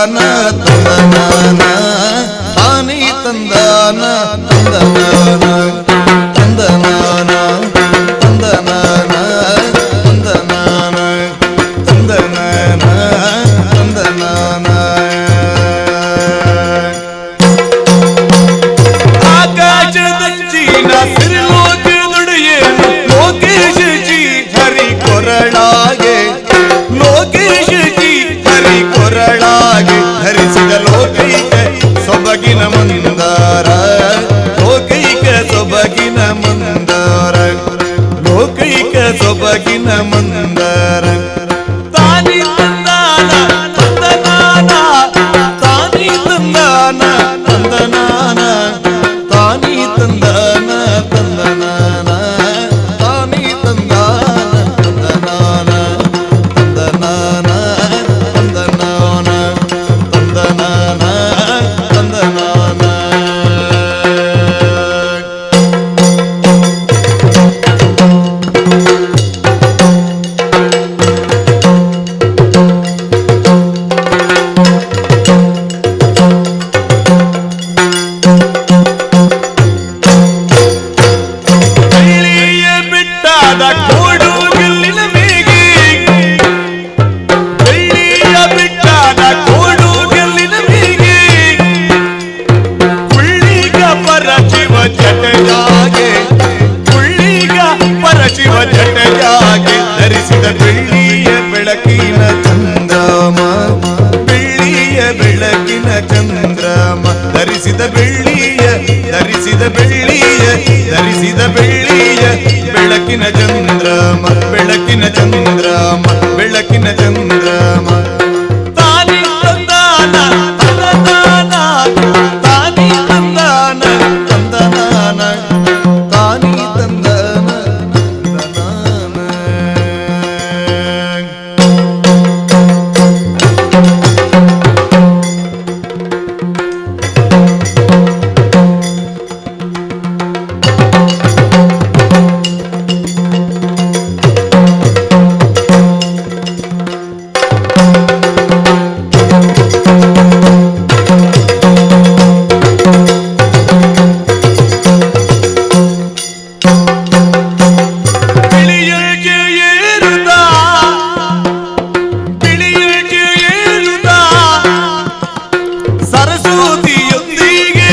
ತಂದಾನ ತಂದನಾನ ತಾನಿ ತಂದಾನ ತಂದನಾನ ತಂದನಾನ ತಂದನಾನ ತಂದನಾನ ತಂದನಾನ ತಂದನಾನ ಆಕಾಶದಚ್ಚಿನ ಸಿರಿಲೋಕದೊಡೆಯೇನು ಲೋಕೇಶ ಜಿ ಹರಿ ಕೊರಳಾಗೆ ಲೋಕೇಶ ಜಿ ಹರಿ ಕೊರಳಾಗೆ ಧರಿಸಿದ ಲೋಕೈಕ ಸೊಬಗಿನ ಮಂದಾರ ಲೋಕೈಕ ಸೊಬಗಿನ ಮಂದಾರ ಲೋಕೈಕ ಸೊಬಗಿನ ಮಂದಾರ ತಾನಿ ತಂದಾನ ತಂದನಾನ ತಾನಿ ತಂದಾನ ತಂದನಾನ ತಾನಿ ತಂದಾನ ತಂದನಾನ ತಾನಿ ತಂದಾನ ತಂದನಾನ ತಂದನಾನ ತಂದನಾನ ತಂದನಾನ ತಂದನಾನ ಬೆಳ್ಳಿಯ ಬಿಟ್ಟಾದ ಕೋಡುಗಲ್ಲಿನ ಮೇಗೆ ಬೆಳ್ಳಿಯ ಬಿಟ್ಟಾದ ಕೋಡುಗಲ್ಲಿನ ಮೇಗೆ ಕುಳ್ಳಿಗ ಪರಶಿವ ಜಟೆಯಾಗೆ ಕುಳ್ಳಿಗ ಪರಶಿವ ಜಟೆಯಾಗೆ ಧರಿಸಿದ ಬೆಳ್ಳಿಯ ಬೆಳಕಿನ ಚಂದ್ರಮ ಬೆಳ್ಳಿಯ ಬೆಳಕಿನ ಚಂದ್ರಮ ಧರಿಸಿದ ಬೆಳ್ಳಿಯ ಧರಿಸಿದ ಬೆಳ್ಳಿಯ ಧರಿಸಿದ ಬೆಳ್ಳಿಯ ಬೆಳಕಿನ ಚಂದ್ರಮ ಬೆಳಕಿನ ಚಂದ್ರಮ ಬೆಳಕಿನ ಚಂದ್ರಮ ತಾನಿ ತಂದಾನ ತಂದನಾನ ತಾನಿ ತಂದಾನ ತಂದನಾನ ತಾನಿ ತಂದಾನ ತಂದನಾನ ಬಿಳಿಯಗೆ ಏರುತ್ತ ಬಿಳಿಯಗೆ ಏರುತ್ತ ಸರಸ್ವತಿಯೊಂದಿಗೆ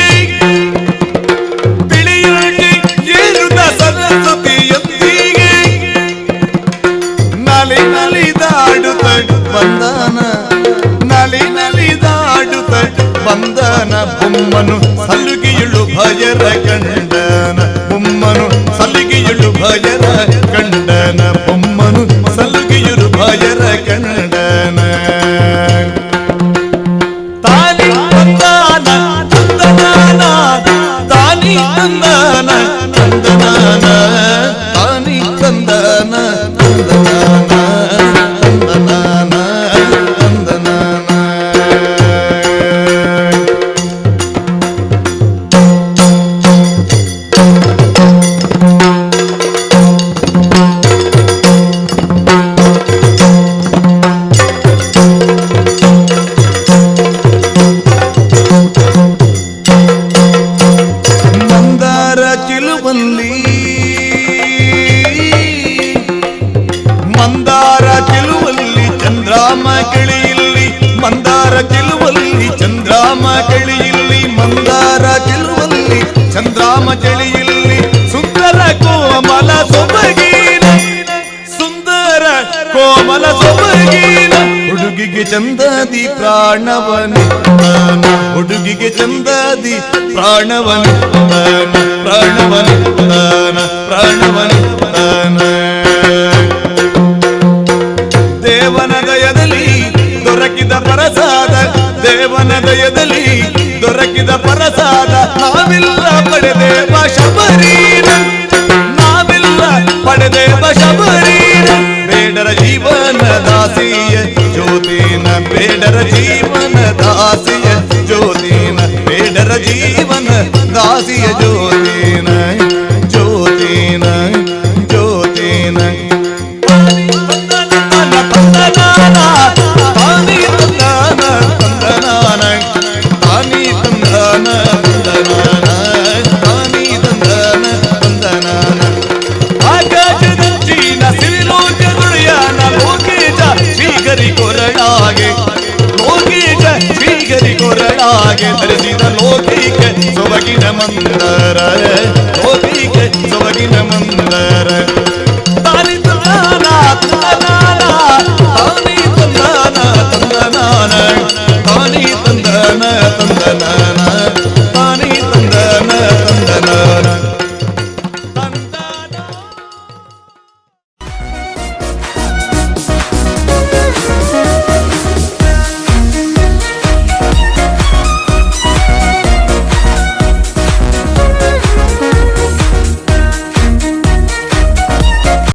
ಬಿಳಿಯಗೆ ಏರುತ್ತ ಸರಸ್ವತಿಯೊಂದಿಗೆ ನಲಿ ನಲಿದಾಡುತ್ತ ಬಂದನ ನಲಿ ನಲಿದಾಡುತ್ತ ಬಂದನ ಬೊಮ್ಮನು ಸಲುಗಿಯುಳು ಭಯರ ಕಂಡನ ಬೊಮ್ಮನು ಸಲುಗಿಯುಳು ಭಯರ ಕಂಡನ ಬೊಮ್ಮನು ಸಲುಗಿಯುಳು ಭಯರ ಕಂಡನ ತಾನಿ ತಂದಾನ ತಂದನಾನ ತಾನಿ ತಂದಾನ ತಂದನಾನ ತಾನಿ ತಂದಾನ ತಂದನಾನ ತಂದನಾನ ತಂದನಾನ ಮಂದಾರ ಚಿಲುವಲ್ಲಿ ಮಂದಾರ ಚಿಲುವಲ್ಲಿ ಚಂದ್ರಾಮ ಕೆಳೆಯಲ್ಲಿ ಮಂದಾರ ಚಿಲುವಲ್ಲಿ ಚಂದ್ರಾಮ ಕೆಳೆಯಲ್ಲಿ ಮಂದಾರ ಚಿಲುವಲ್ಲಿ ಚಂದ್ರಾಮ ಕೆಳೆಯಲ್ಲಿ ಸುಂದರ ಕೋಮಲ ಸೊಬಗಿನ ಸುಂದರ ಕೋಮಲ ಸೊಬಗಿನ ಹುಡುಗಿಗೆ ಚಂದದಿ ಪ್ರಾಣವನಿದ್ದಾನ ಹುಡುಗಿಗೆ ಚಂದದಿ ಪ್ರಾಣವನಿದ್ದಾನ ಪ್ರಾಣವನಿದ್ದಾನ ಪ್ರಾಣವನಿದ್ದಾನ ದೇವನ ದಯದಲ್ಲಿ ದೊರಕಿದ ಪರಸಾದ ದೇವನ ದಯದಲ್ಲಿ ದೊರಕಿದ ಪರಸಾದ ನಾವಿಲ್ಲ ಪಡೆದೇವ ಶಬರೀನ ನಾವಿಲ್ಲ ಪಡೆದೇವ ಶಬರೀನ ಬೇಡರ ಜೀವನ ದಾಸಿಯ ಜ್ಯೋತಿನ ಬೇಡರ ಜೀವನ ದಾಸಿಯ ಜ್ಯೋತಿನ ಬೇಡರ ಜೀವನ ದಾಸಿಯ ಜ್ಯೋತಿನ ಜ್ಯೋತಿನ ಜ್ಯೋತಿನ ತಂದನಾನ ತಂದನಾನ ಹರಿಸಿದ ಲೋಕೈಕೆ ಸೊಬಗಿನ ಮಂದರ ಲೋಕೈಕೆ ಸೊಬಗಿನ ಮಂದರ